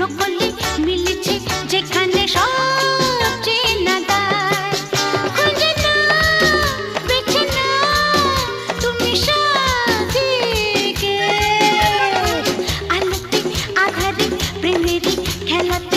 নকলে মিলেছে যেখানে সব চেনা দায়। খুঁজে নাও, বেছে নাও তুমি সাথীকে, আলোতে আধারে প্রেমেরই খেলাতে